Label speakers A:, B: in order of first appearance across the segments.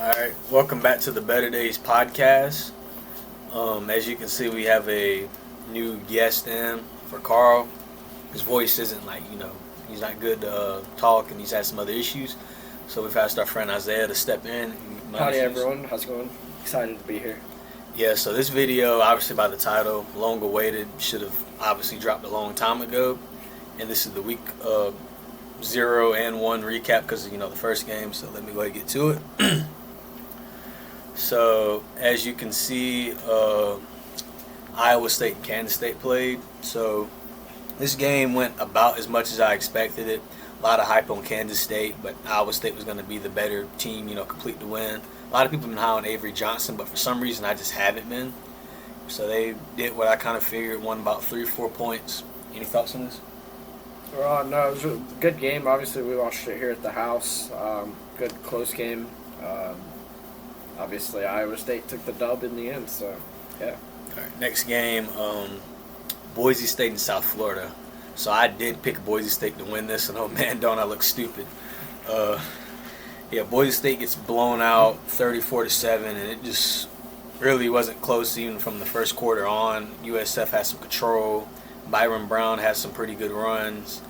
A: Alright, welcome back to the Better Days podcast. As you can see, we have a new guest in for Carl. His voice isn't he's not good to talk and he's had some other issues. So we've asked our friend Isaiah to step in.
B: Howdy everyone, how's it going? Excited to be here.
A: Yeah, so this video, obviously by the title, long awaited, should have obviously dropped a long time ago. And this is the week 0 and 1 recap because of, the first game. So let me go ahead and get to it. So, as you can see, Iowa State and Kansas State played. So, this game went about as much as I expected it. A lot of hype on Kansas State, but Iowa State was going to be the better team, complete the win. A lot of people have been high on Avery Johnson, but for some reason I just haven't been. So, they did what I kind of figured, won about 3 or 4 points. Any thoughts on this?
B: No, it was a good game. Obviously, we watched it here at the house. Good, close game. Obviously, Iowa State took the dub in the end, so, yeah.
A: All right, next game, Boise State and South Florida. So I did pick Boise State to win this, and oh man, don't I look stupid. Boise State gets blown out 34-7, and it just really wasn't close even from the first quarter on. USF had some control. Byron Brown had some pretty good runs.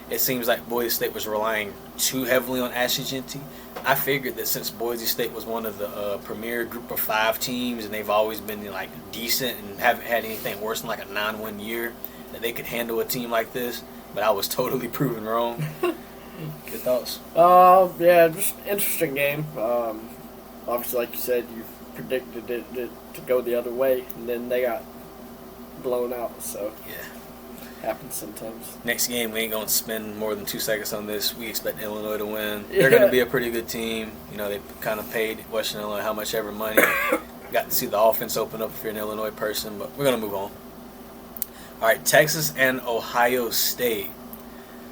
A: It seems like Boise State was relying too heavily on Ashley Genty. I figured that since Boise State was one of the premier group of 5 teams and they've always been decent and haven't had anything worse than a 9-win year, that they could handle a team like this. But I was totally proven wrong. Good thoughts?
B: Just interesting game. Obviously, like you said, you predicted it to go the other way, and then they got blown out. So
A: yeah.
B: Happens sometimes.
A: Next game, we ain't going to spend more than 2 seconds on this. We expect Illinois to win. They're going to be a pretty good team. They kind of paid Western Illinois how much ever money. Got to see the offense open up if you're an Illinois person, but we're going to move on. All right, Texas and Ohio State.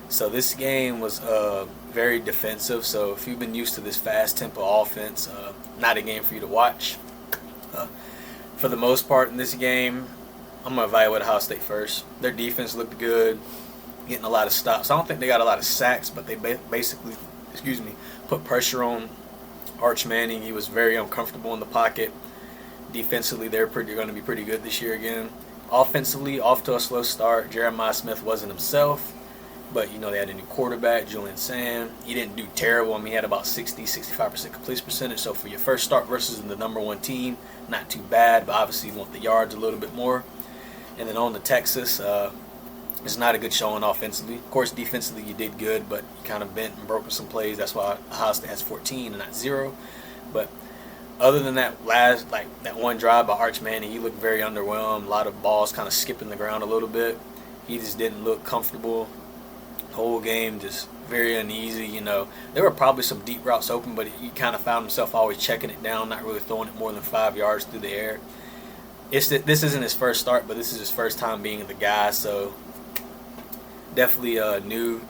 A: So this game was very defensive. So if you've been used to this fast tempo offense, not a game for you to watch. For the most part in this game, I'm going to evaluate Ohio State first. Their defense looked good, getting a lot of stops. I don't think they got a lot of sacks, but they basically, put pressure on Arch Manning. He was very uncomfortable in the pocket. Defensively, they're going to be pretty good this year again. Offensively, off to a slow start. Jeremiah Smith wasn't himself, but, they had a new quarterback, Julian Sand. He didn't do terrible. He had about 65% completion percentage. So for your first start versus the number 1 team, not too bad, but obviously you want the yards a little bit more. And then on to Texas, it's not a good showing offensively. Of course, defensively you did good, but you kind of bent and broken some plays. That's why Ohio State has 14 and not 0. But other than that that one drive by Arch Manning, he looked very underwhelmed. A lot of balls kind of skipping the ground a little bit. He just didn't look comfortable. The whole game just very uneasy. There were probably some deep routes open, but he kind of found himself always checking it down, not really throwing it more than 5 yards through the air. This isn't his first start, but this is his first time being the guy, so definitely new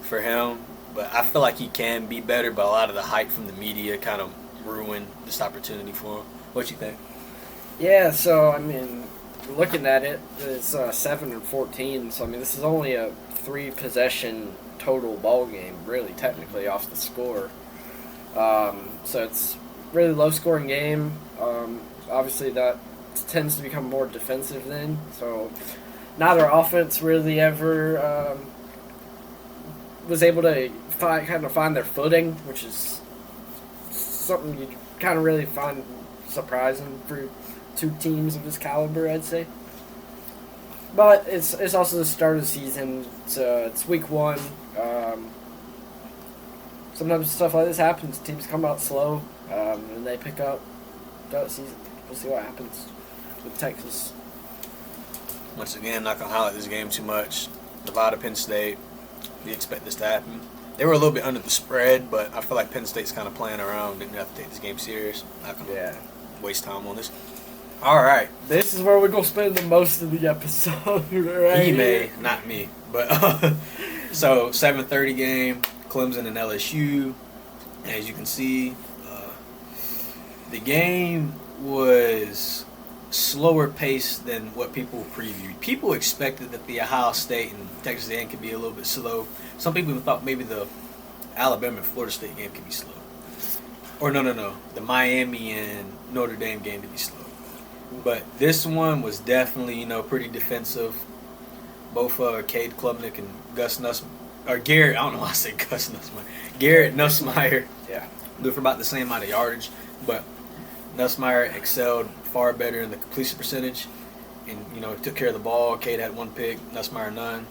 A: for him. But I feel like he can be better, but a lot of the hype from the media kind of ruined this opportunity for him. What you think?
B: Yeah, so, looking at it, it's 7-14, so, this is only a 3-possession total ball game, really, technically, off the score. So it's really low-scoring game. Obviously, that tends to become more defensive then. So neither offense really ever was able to find their footing, which is something you kind of really find surprising for 2 teams of this caliber, I'd say. But it's also the start of the season. It's week 1. Sometimes stuff like this happens. Teams come out slow, and they pick up throughout the season. We'll see what happens with Texas.
A: Once again, not going to highlight this game too much. Nevada, Penn State, we expect this to happen. They were a little bit under the spread, but I feel like Penn State's kind of playing around. Didn't have to take this game serious. Not going to waste time on this. All right.
B: This is where we're going to spend the most of the episode, right?
A: He may, not me. But so, 7:30 game, Clemson and LSU. As you can see, the game was slower pace than what people previewed. People expected that the Ohio State and Texas A&M could be a little bit slow. Some people even thought maybe the Alabama and Florida State game could be slow. Or no. The Miami and Notre Dame game to be slow. But this one was definitely, pretty defensive. Both Cade Klubnik and Gus Nussmeier, or Garrett, I don't know why I said Gus Nussmeier. Garrett Nussmeier,
B: Yeah.
A: do for about the same amount of yardage, but Nussmeier excelled far better in the completion percentage, and he took care of the ball. Cade had one pick, Nussmeier none.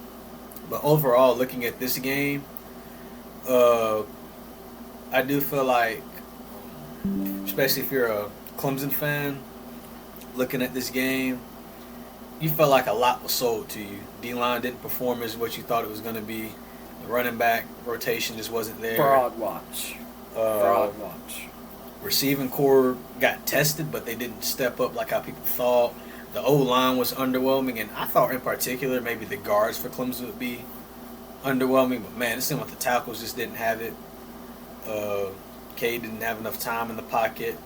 A: But overall, looking at this game, I do feel like, especially if you're a Clemson fan, looking at this game, you felt like a lot was sold to you. D-line didn't perform as what you thought it was going to be. The running back rotation just wasn't there.
B: Fraud watch. Fraud watch.
A: Receiving core got tested, but they didn't step up like how people thought. The O-line was underwhelming, and I thought in particular maybe the guards for Clemson would be underwhelming. But, man, it seemed like the tackles just didn't have it. Cade didn't have enough time in the pocket.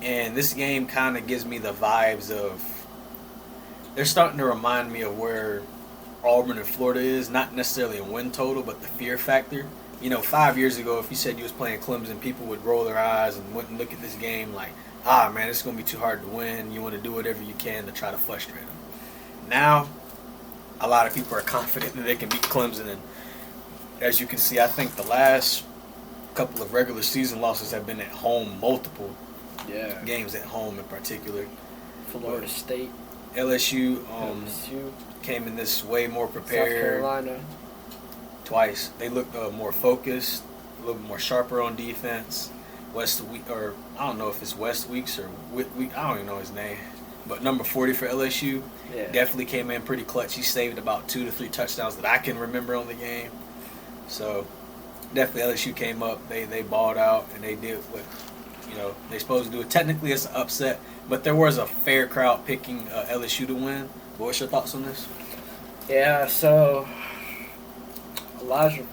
A: And this game kind of gives me the vibes of, they're starting to remind me of where Auburn and Florida is, not necessarily a win total, but the fear factor. 5 years ago, if you said you was playing Clemson, people would roll their eyes and wouldn't look at this game like, man, it's going to be too hard to win. You want to do whatever you can to try to frustrate them. Now, a lot of people are confident that they can beat Clemson. And as you can see, I think the last couple of regular season losses have been at home, multiple games at home in particular.
B: Florida State.
A: LSU,
B: LSU
A: came in this way more prepared.
B: South Carolina.
A: Twice. They looked more focused, a little bit more sharper on defense. I don't know if it's West Weeks or Week. I don't even know his name. But number 40 for LSU definitely came in pretty clutch. He saved about 2 to 3 touchdowns that I can remember on the game. So definitely LSU came up. They balled out and they did what they're supposed to do. Technically it's an upset, but there was a fair crowd picking LSU to win. What's your thoughts on this?
B: Yeah, so Elijah,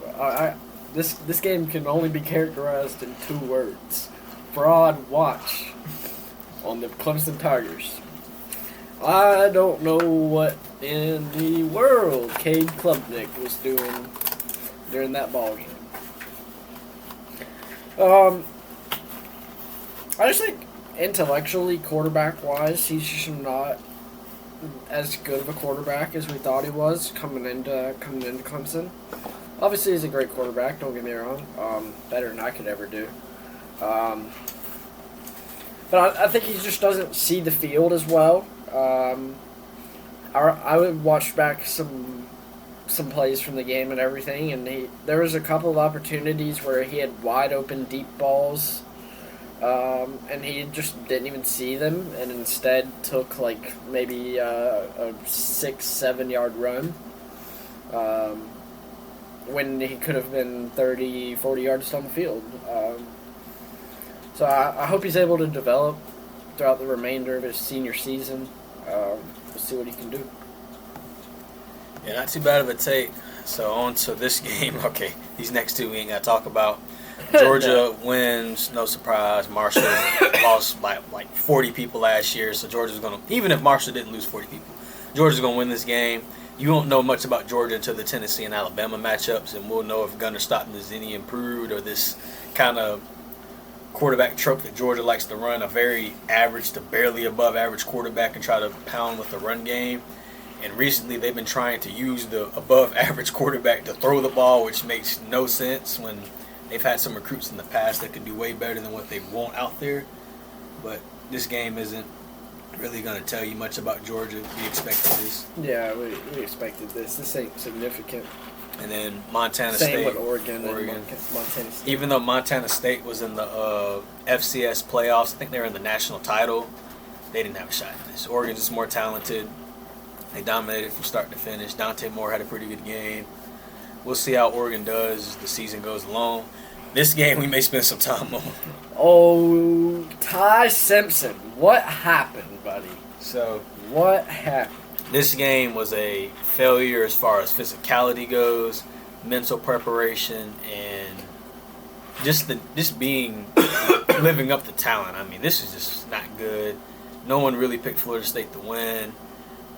B: this game can only be characterized in 2 words: fraud watch on the Clemson Tigers. I don't know what in the world Cade Klubnik was doing during that ball game. I just think intellectually, quarterback-wise, he's just not as good of a quarterback as we thought he was coming into Clemson. Obviously, he's a great quarterback. Don't get me wrong. Better than I could ever do. But I think he just doesn't see the field as well. I would watch back some plays from the game and everything, and there was a couple of opportunities where he had wide open deep balls. And he just didn't even see them, and instead took maybe a 6-7 yard run when he could have been 30, 40 yards down the field. So I hope he's able to develop throughout the remainder of his senior season. We'll see what he can do.
A: Yeah, not too bad of a take. So on to this game. Okay, these next 2 we ain't got to talk about. Georgia wins, no surprise. Marshall lost by 40 people last year, so Georgia's going to, even if Marshall didn't lose 40 people, Georgia's going to win this game. You won't know much about Georgia until the Tennessee and Alabama matchups, and we'll know if Gunnar Stockton is any improved or this kind of quarterback trope that Georgia likes to run, a very average to barely above average quarterback and try to pound with the run game. And recently they've been trying to use the above average quarterback to throw the ball, which makes no sense when they've had some recruits in the past that could do way better than what they want out there. But this game isn't really going to tell you much about Georgia. We expected this.
B: Yeah, we expected this. This ain't significant.
A: And then Montana State.
B: Same with Oregon. And Montana State.
A: Even though Montana State was in the FCS playoffs, I think they were in the national title, they didn't have a shot in this. Oregon's just more talented. They dominated from start to finish. Dante Moore had a pretty good game. We'll see how Oregon does as the season goes along. This game we may spend some time on.
B: Oh, Ty Simpson. What happened, buddy?
A: So,
B: what happened?
A: This game was a failure as far as physicality goes, mental preparation, and just being living up to talent. I mean, this is just not good. No one really picked Florida State to win.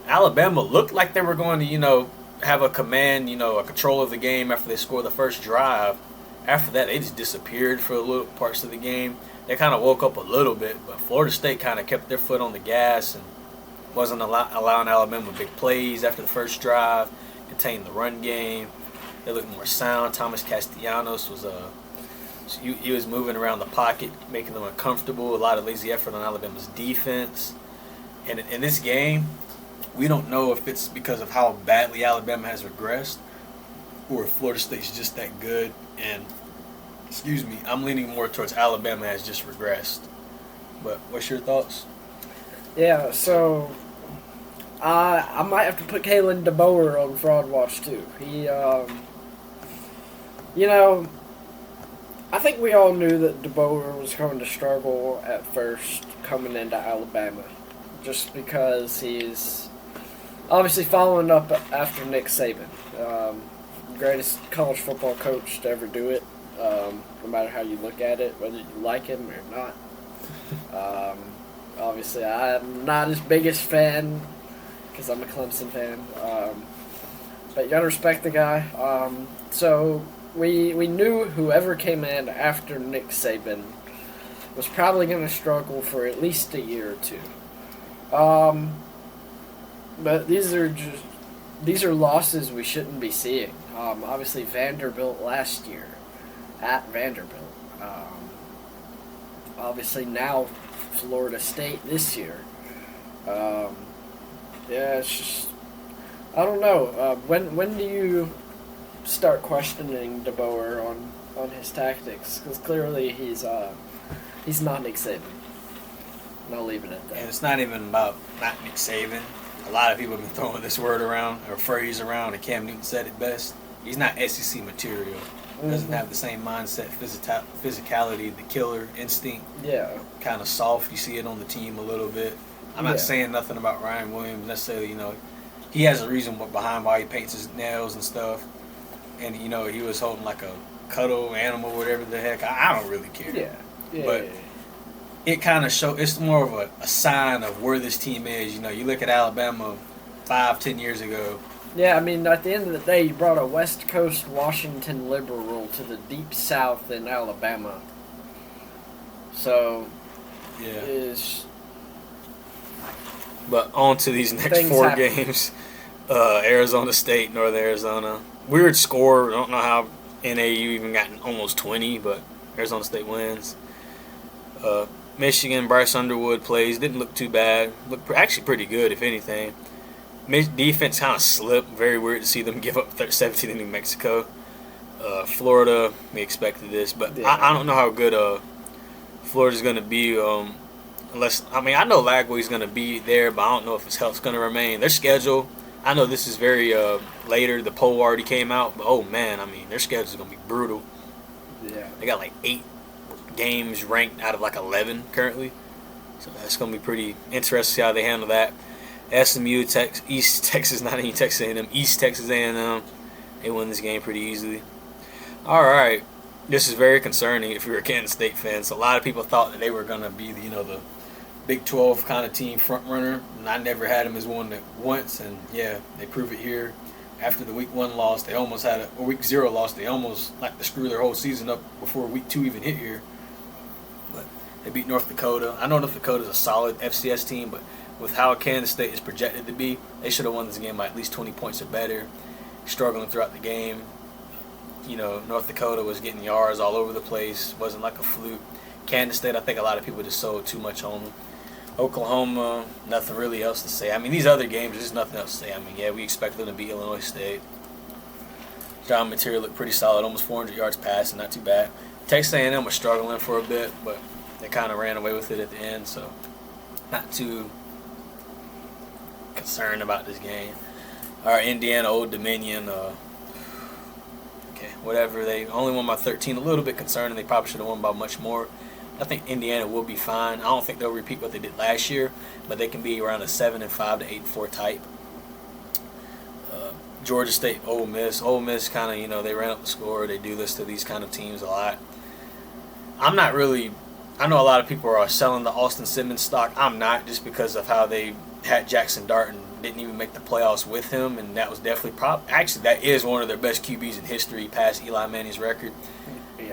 A: Alabama looked like they were going to, have a command, a control of the game after they scored the first drive. After that, they just disappeared for a little parts of the game. They kind of woke up a little bit, but Florida State kind of kept their foot on the gas and wasn't allowing Alabama big plays after the first drive, contained the run game. They looked more sound. Thomas Castellanos was he was moving around the pocket, making them uncomfortable. A lot of lazy effort on Alabama's defense. And in this game, we don't know if it's because of how badly Alabama has regressed or if Florida State's just that good. And, I'm leaning more towards Alabama has just regressed. But what's your thoughts?
B: Yeah, so I might have to put Kalen DeBoer on Fraud Watch too. He, I think we all knew that DeBoer was going to struggle at first coming into Alabama, just because he's obviously following up after Nick Saban, greatest college football coach to ever do it. No matter how you look at it, whether you like him or not. Obviously, I'm not his biggest fan because I'm a Clemson fan. But you gotta respect the guy. So we knew whoever came in after Nick Saban was probably going to struggle for at least a year or two. But these are losses we shouldn't be seeing. Obviously, Vanderbilt last year at Vanderbilt. Obviously now Florida State this year. It's just, I don't know. When do you start questioning DeBoer on his tactics? Because clearly he's not Nick Saban. And I'll leave it at that.
A: And it's not even about not Nick Saban. A lot of people have been throwing this word around or phrase around, and Cam Newton said it best. He's not SEC material. Doesn't have the same mindset, physicality, the killer instinct.
B: Yeah.
A: Kind of soft. You see it on the team a little bit. I'm not saying nothing about Ryan Williams necessarily. He has a reason behind why he paints his nails and stuff. And he was holding like a cuddle animal, whatever the heck. I don't really care.
B: Yeah.
A: It kind of it's more of a sign of where this team is. You look at Alabama 5-10 years ago.
B: Yeah, I mean, at the end of the day, you brought a West Coast Washington liberal to the deep South in Alabama. So,
A: But on to these next four games. Arizona State, Northern Arizona. Weird score. I don't know how NAU even got almost 20, but Arizona State wins. Michigan, Bryce Underwood plays. Didn't look too bad. Looked actually pretty good, if anything. Defense kind of slipped. Very weird to see them give up 17 to New Mexico. Florida, we expected this, but I don't know how good Florida's going to be. I know Lagway's going to be there, but I don't know if his health's going to remain. Their schedule, I know this is very later. The poll already came out, but their schedule is going to be brutal.
B: Yeah,
A: they got like 8 games ranked out of like 11 currently, so that's going to be pretty interesting to see how they handle that. SMU, East Texas, not even Texas A&M, East Texas A&M. They win this game pretty easily. All right, this is very concerning if you're a Kansas State fan. So a lot of people thought that they were going to be the Big 12 kind of team front runner, and I never had them as one that once, and they prove it here. After the Week 1 loss, they almost had a Week 0 loss. They almost like to screw their whole season up before Week 2 even hit here. But they beat North Dakota. I know North Dakota is a solid FCS team, but with how Kansas State is projected to be, they should have won this game by at least 20 points or better. Struggling throughout the game. North Dakota was getting yards all over the place. Wasn't like a fluke. Kansas State, I think a lot of people just sold too much on them. Oklahoma, nothing really else to say. These other games, there's just nothing else to say. We expect them to beat Illinois State. John Material looked pretty solid, almost 400 yards passing, not too bad. Texas A&M was struggling for a bit, but they kind of ran away with it at the end, so not too concerned about this game. All right, Indiana, Old Dominion, whatever. They only won by 13, a little bit concerning. They probably should have won by much more. I think Indiana will be fine. I don't think they'll repeat what they did last year, but they can be around a 7-5 to 8-4 type. Georgia State, Ole Miss. Ole Miss kind of, they ran up the score. They do this to these kind of teams a lot. I'm not really. I know a lot of people are selling the Austin Simmons stock. I'm not, just because of how they had Jackson Dart and didn't even make the playoffs with him, and that was definitely actually that is one of their best QBs in history, past Eli Manning's record.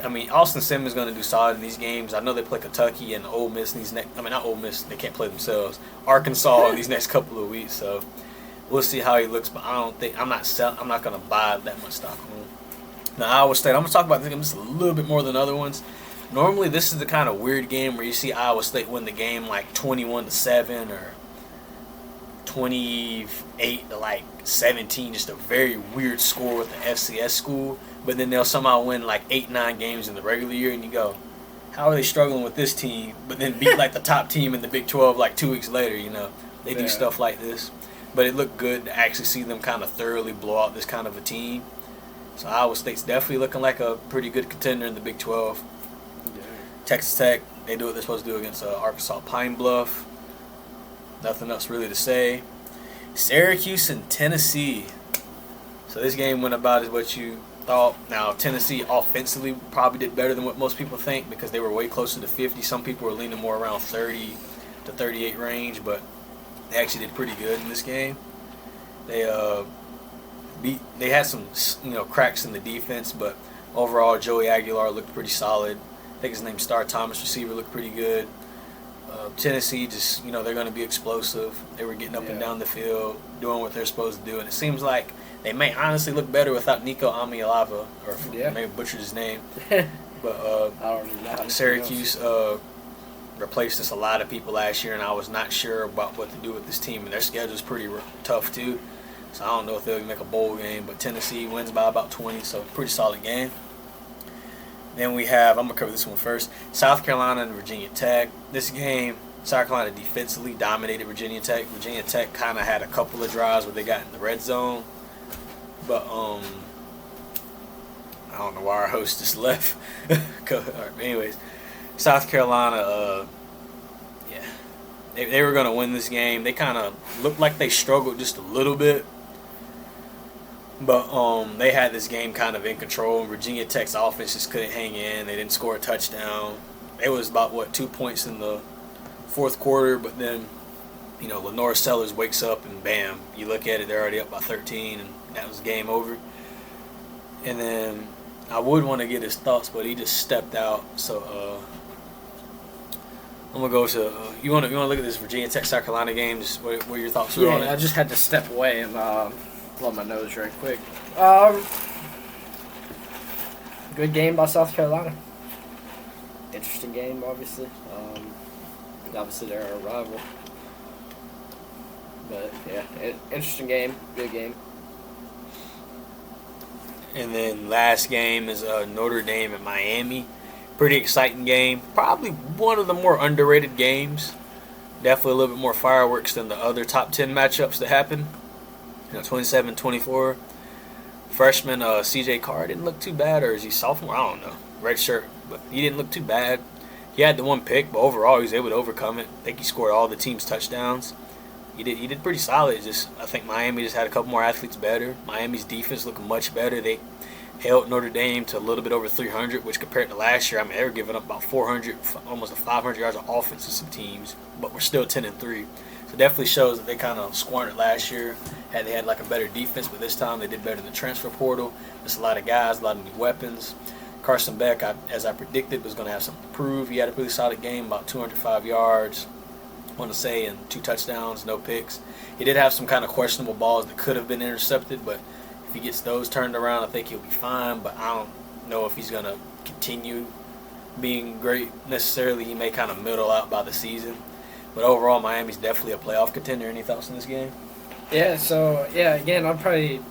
B: Yeah.
A: I mean, Austin Simmons is going to do solid in these games. I know they play Kentucky and Ole Miss in these next. I mean, not Ole Miss. They can't play themselves. Arkansas in these next couple of weeks. So we'll see how he looks. But I don't think I'm not going to buy that much stock on him. Now Iowa State. I'm going to talk about this game just a little bit more than other ones. Normally, this is the kind of weird game where you see Iowa State win the game like 21-7 or 28-17. Just a very weird score with the FCS school. But then they'll somehow win like 8-9 games in the regular year, and you go, how are they struggling with this team? But then beat like the top team in the Big 12 like 2 weeks later. They do stuff like this. But it looked good to actually see them kind of thoroughly blow out this kind of a team. So Iowa State's definitely looking like a pretty good contender in the Big 12. Texas Tech, they do what they're supposed to do against Arkansas Pine Bluff. Nothing else really to say. Syracuse and Tennessee. So this game went about as what you thought. Now, Tennessee offensively probably did better than what most people think because they were way closer to 50. Some people were leaning more around 30 to 38 range, but they actually did pretty good in this game. They had some cracks in the defense, but overall Joey Aguilar looked pretty solid. I think his name's Star Thomas, receiver, looked pretty good. Tennessee just, they're going to be explosive. They were getting up and down the field, doing what they're supposed to do, and it seems like they may honestly look better without Nico Amialava, or maybe butchered his name. But
B: I don't even know.
A: Syracuse replaced us a lot of people last year, and I was not sure about what to do with this team, and their schedule's pretty tough too. So I don't know if they'll make a bowl game, but Tennessee wins by about 20, so pretty solid game. Then we have, I'm going to cover this one first, South Carolina and Virginia Tech. This game, South Carolina defensively dominated Virginia Tech. Virginia Tech kind of had a couple of drives where they got in the red zone. But, I don't know why our host just left. Anyways, South Carolina, they were going to win this game. They kind of looked like they struggled just a little bit. But they had this game kind of in control. Virginia Tech's offense just couldn't hang in. They didn't score a touchdown. It was about, 2 points in the fourth quarter. But then, Lenore Sellers wakes up and bam, you look at it, they're already up by 13, and that was game over. And then I would want to get his thoughts, but he just stepped out. So I'm gonna go to you want to look at this Virginia Tech South Carolina game. Just what your thoughts were on it?
B: I just had to step away and blow my nose right quick. Good game by South Carolina. Interesting game, obviously. Obviously they're our rival. But yeah, interesting game, good game.
A: And then last game is Notre Dame and Miami. Pretty exciting game. Probably one of the more underrated games. Definitely a little bit more fireworks than the other top 10 matchups that happened. 27-24. Freshman C.J. Carr didn't look too bad, or is he sophomore? I don't know. Red shirt, but he didn't look too bad. He had the one pick, but overall he was able to overcome it. I think he scored all the team's touchdowns. He did pretty solid. I think Miami just had a couple more athletes better. Miami's defense looked much better. They held Notre Dame to a little bit over 300, which compared to last year, they were giving up about 400, almost 500 yards of offense to some teams, but we're still 10-3. So definitely shows that they kind of squandered last year. They had like a better defense, but this time they did better in the transfer portal. There's a lot of guys, a lot of new weapons. Carson Beck, as I predicted, was going to have something to prove. He had a really solid game, about 205 yards, I want to say, and 2 touchdowns, no picks. He did have some kind of questionable balls that could have been intercepted, but if he gets those turned around, I think he'll be fine. But I don't know if he's going to continue being great necessarily. He may kind of middle out by the season. But overall, Miami's definitely a playoff contender. Any thoughts on this game?
B: Yeah, so, again, I'll probably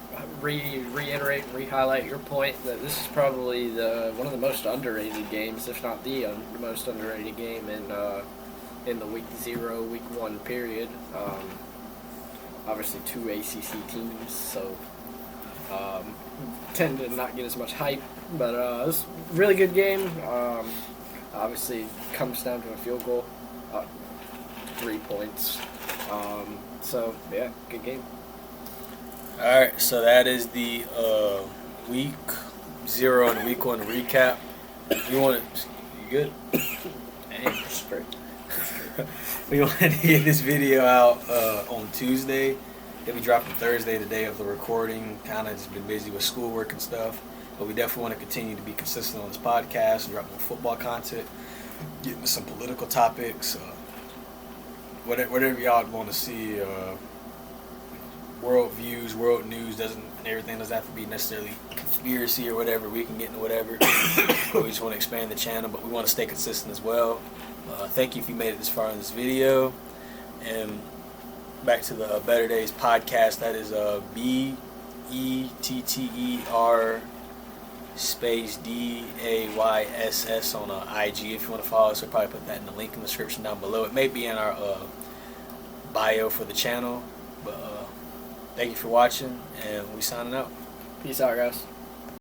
B: reiterate and re-highlight your point that this is probably one of the most underrated games, if not the most underrated game in the week 0, week 1 period. Obviously 2 ACC teams, so tend to not get as much hype, but it was a really good game. Obviously comes down to a field goal, 3 points. So yeah, good game.
A: All right, so that is the week 0 and week 1 recap. You good? Hey, straight. We wanted to get this video out on Tuesday. It'll be dropping Thursday, the day of the recording. Kind of just been busy with schoolwork and stuff. But we definitely want to continue to be consistent on this podcast and drop more football content, get into some political topics, whatever y'all want to see. World views, world news everything doesn't have to be necessarily conspiracy or whatever. We can get into whatever. But we just want to expand the channel, but we want to stay consistent as well. Thank you if you made it this far in this video. And back to the Better Days podcast. That is BETTER space DAYSS on IG. If you want to follow us, we'll probably put that in the link in the description down below. It may be in our bio for the channel. But thank you for watching, and we signing out.
B: Peace out, guys.